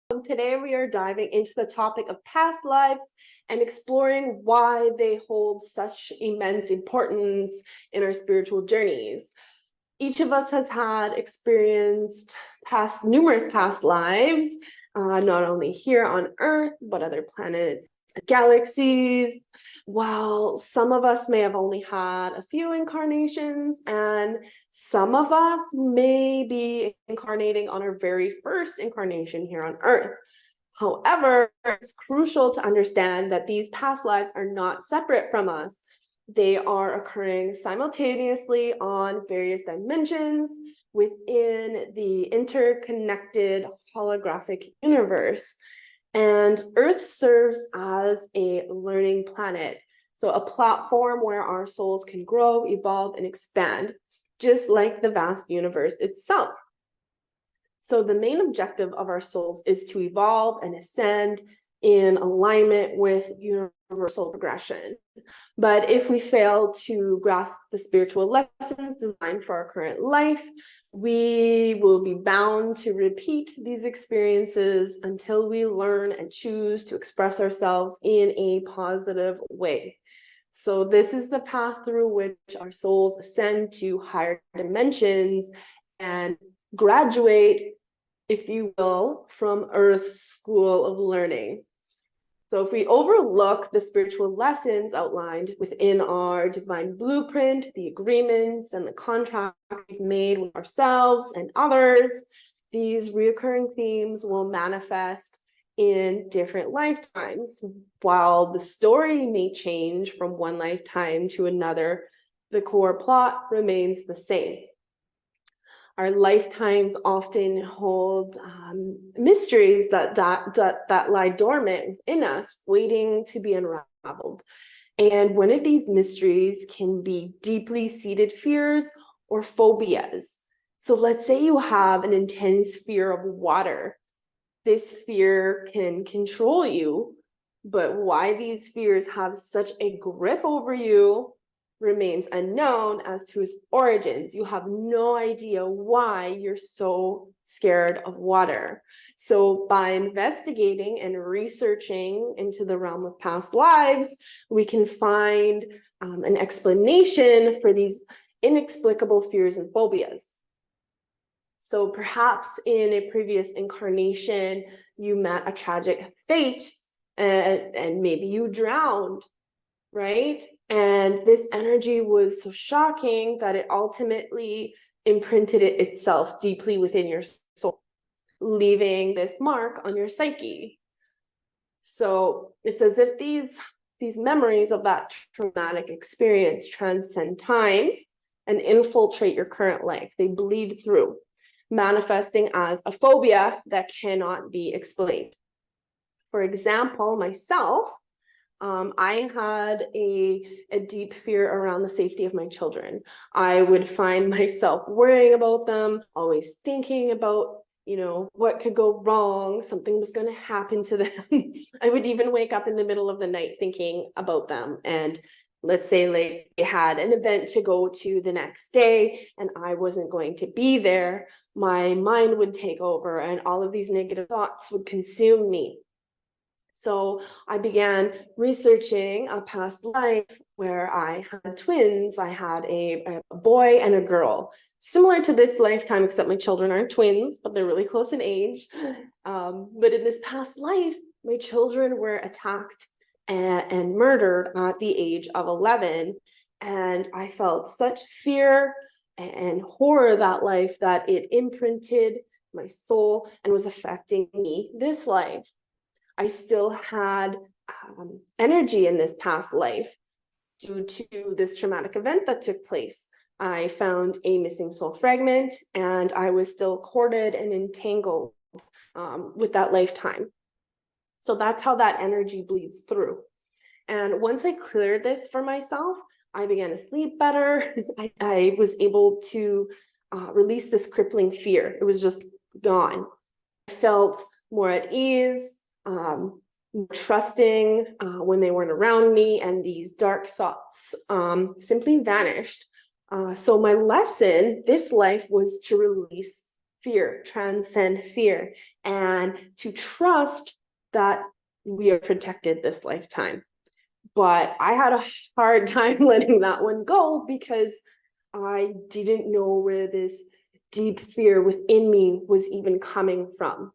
Today we are diving into the topic of past lives and exploring why they hold such immense importance in our spiritual journeys. Each of us has had experienced numerous past lives, not only here on Earth, but other planets, galaxies. While some of us may have only had a few incarnations, and some of us may be incarnating on our very first incarnation here on Earth. However, it's crucial to understand that these past lives are not separate from us. They are occurring simultaneously on various dimensions within the interconnected holographic universe. And Earth serves as a learning planet, so a platform where our souls can grow, evolve, and expand, just like the vast universe itself. So the main objective of our souls is to evolve and ascend in alignment with universal progression. But if we fail to grasp the spiritual lessons designed for our current life, we will be bound to repeat these experiences until we learn and choose to express ourselves in a positive way. So this is the path through which our souls ascend to higher dimensions and graduate, if you will, from Earth's school of learning. So if we overlook the spiritual lessons outlined within our divine blueprint, the agreements and the contracts we've made with ourselves and others, these recurring themes will manifest in different lifetimes. While the story may change from one lifetime to another, the core plot remains the same. Our lifetimes often hold mysteries that lie dormant within us, waiting to be unraveled. And one of these mysteries can be deeply seated fears or phobias. So let's say you have an intense fear of water. This fear can control you, but why these fears have such a grip over you remains unknown as to its origins. You have no idea why you're so scared of water. So by investigating and researching into the realm of past lives, we can find an explanation for these inexplicable fears and phobias. So perhaps in a previous incarnation, you met a tragic fate and maybe you drowned, right? And this energy was so shocking that it ultimately imprinted itself deeply within your soul, leaving this mark on your psyche. So it's as if these memories of that traumatic experience transcend time and infiltrate your current life. They bleed through, manifesting as a phobia that cannot be explained. For example, myself, I had a deep fear around the safety of my children. I would find myself worrying about them, always thinking about, what could go wrong, something was going to happen to them. I would even wake up in the middle of the night thinking about them. And let's say like they had an event to go to the next day and I wasn't going to be there, my mind would take over and all of these negative thoughts would consume me. So I began researching a past life where I had twins. I had a boy and a girl, similar to this lifetime, except my children aren't twins, but they're really close in age. But in this past life, my children were attacked and murdered at the age of 11. And I felt such fear and horror that life that it imprinted my soul and was affecting me this life. I still had energy in this past life due to this traumatic event that took place. I found a missing soul fragment and I was still corded and entangled with that lifetime. So that's how that energy bleeds through. And once I cleared this for myself, I began to sleep better. I was able to release this crippling fear. It was just gone. I felt more at ease, trusting when they weren't around me, and these dark thoughts simply vanished. So my lesson this life was to release fear, transcend fear, and to trust that we are protected this lifetime. But I had a hard time letting that one go because I didn't know where this deep fear within me was even coming from.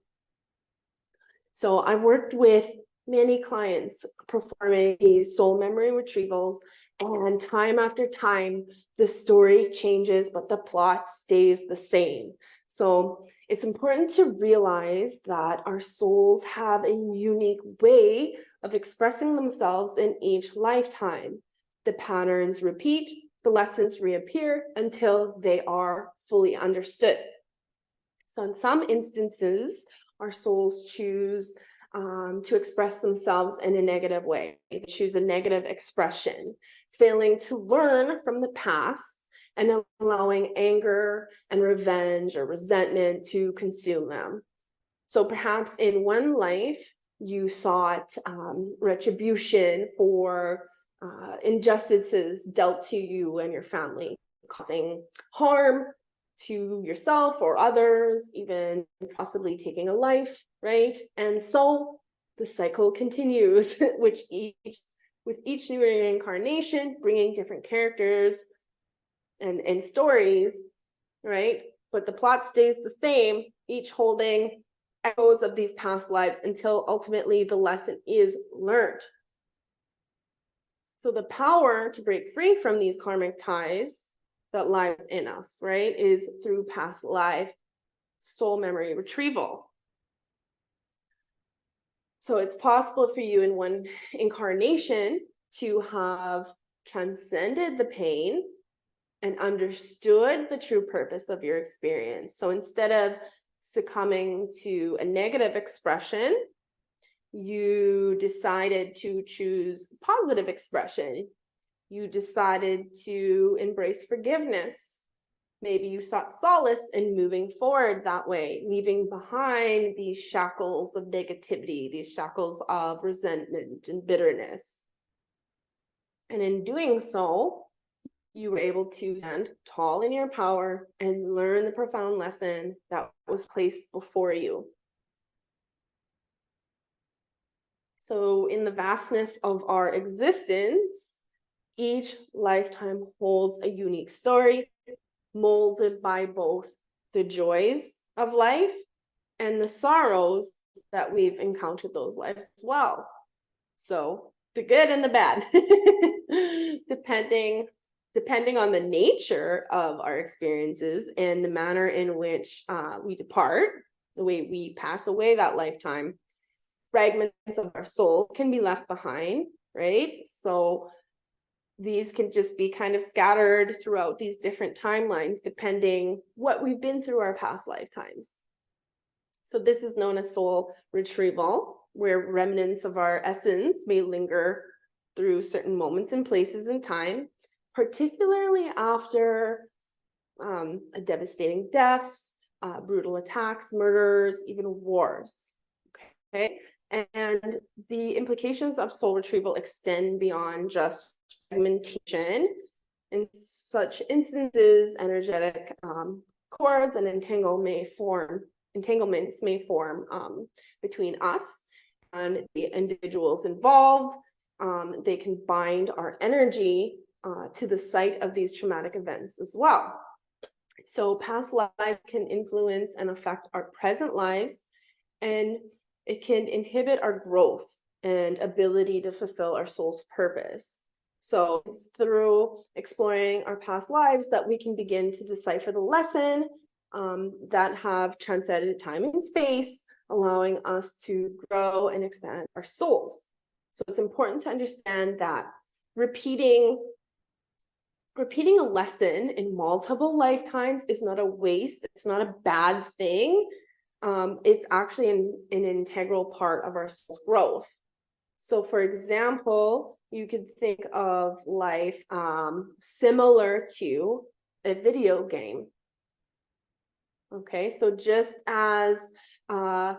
So I've worked with many clients performing these soul memory retrievals, and time after time, the story changes, but the plot stays the same. So it's important to realize that our souls have a unique way of expressing themselves in each lifetime. The patterns repeat, the lessons reappear until they are fully understood. So in some instances, our souls choose to express themselves in a negative way. They choose a negative expression, failing to learn from the past and allowing anger and revenge or resentment to consume them. So perhaps in one life, you sought retribution for injustices dealt to you and your family, causing harm to yourself or others, even possibly taking a life, right? And so the cycle continues, with each new reincarnation, bringing different characters and stories, right? But the plot stays the same, each holding echoes of these past lives until ultimately the lesson is learned. So the power to break free from these karmic ties that lie within us, right, is through past life soul memory retrieval. So it's possible for you in one incarnation to have transcended the pain and understood the true purpose of your experience. So instead of succumbing to a negative expression, you decided to choose positive expression. You decided to embrace forgiveness. Maybe you sought solace in moving forward that way, leaving behind these shackles of negativity, these shackles of resentment and bitterness. And in doing so, you were able to stand tall in your power and learn the profound lesson that was placed before you. So in the vastness of our existence, each lifetime holds a unique story, molded by both the joys of life and the sorrows that we've encountered those lives as well. So the good and the bad, depending on the nature of our experiences and the manner in which we depart, the way we pass away that lifetime, fragments of our souls can be left behind, right? So these can just be kind of scattered throughout these different timelines, depending what we've been through our past lifetimes. So this is known as soul retrieval, where remnants of our essence may linger through certain moments and places in time, particularly after a devastating deaths, brutal attacks, murders, even wars. Okay, and the implications of soul retrieval extend beyond just fragmentation. In such instances, energetic cords and entanglements may form between us and the individuals involved. They can bind our energy to the site of these traumatic events as well. So past lives can influence and affect our present lives, and it can inhibit our growth and ability to fulfill our soul's purpose. So it's through exploring our past lives that we can begin to decipher the lesson that have transcended time and space, allowing us to grow and expand our souls. So it's important to understand that repeating a lesson in multiple lifetimes is not a waste. It's not a bad thing. It's actually an integral part of our soul's growth. So for example, you could think of life similar to a video game. Okay, so just as a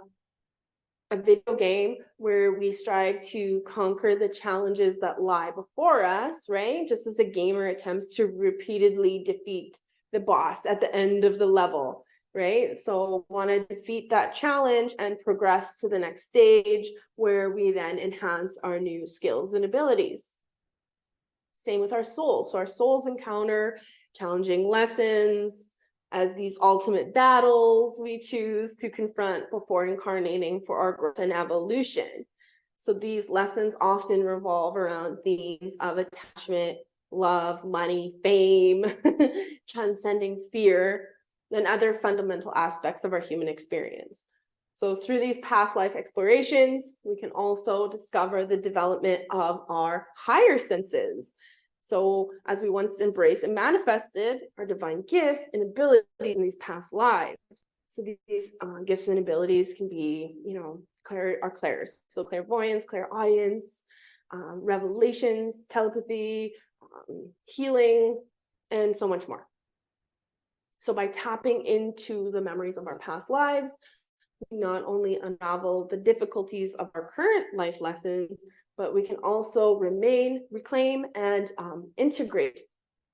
video game where we strive to conquer the challenges that lie before us, right? Just as a gamer attempts to repeatedly defeat the boss at the end of the level, right? So want to defeat that challenge and progress to the next stage where we then enhance our new skills and abilities. Same with our souls. So our souls encounter challenging lessons as these ultimate battles we choose to confront before incarnating for our growth and evolution. So these lessons often revolve around themes of attachment, love, money, fame, transcending fear, and other fundamental aspects of our human experience. So through these past life explorations, we can also discover the development of our higher senses. So as we once embraced and manifested our divine gifts and abilities in these past lives. So these gifts and abilities can be, our clairs. So clairvoyance, clairaudience, revelations, telepathy, healing, and so much more. So by tapping into the memories of our past lives, we not only unravel the difficulties of our current life lessons, but we can also reclaim, and integrate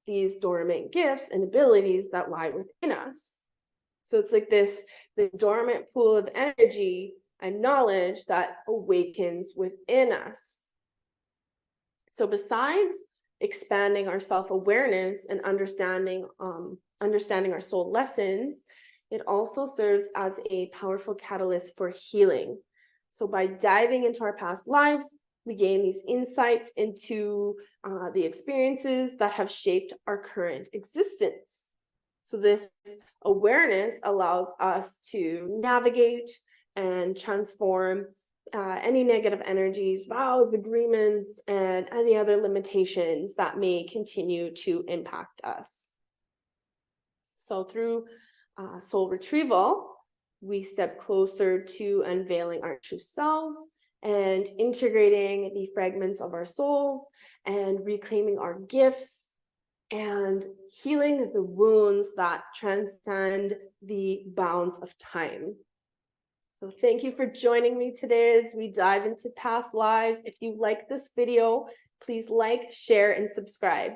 these dormant gifts and abilities that lie within us. So it's like this dormant pool of energy and knowledge that awakens within us. So besides expanding our self-awareness and understanding our soul lessons, it also serves as a powerful catalyst for healing. So by diving into our past lives, we gain these insights into the experiences that have shaped our current existence. So this awareness allows us to navigate and transform any negative energies, vows, agreements, and any other limitations that may continue to impact us. So through soul retrieval, we step closer to unveiling our true selves and integrating the fragments of our souls and reclaiming our gifts and healing the wounds that transcend the bounds of time. So thank you for joining me today as we dive into past lives. If you like this video, please like, share, and subscribe.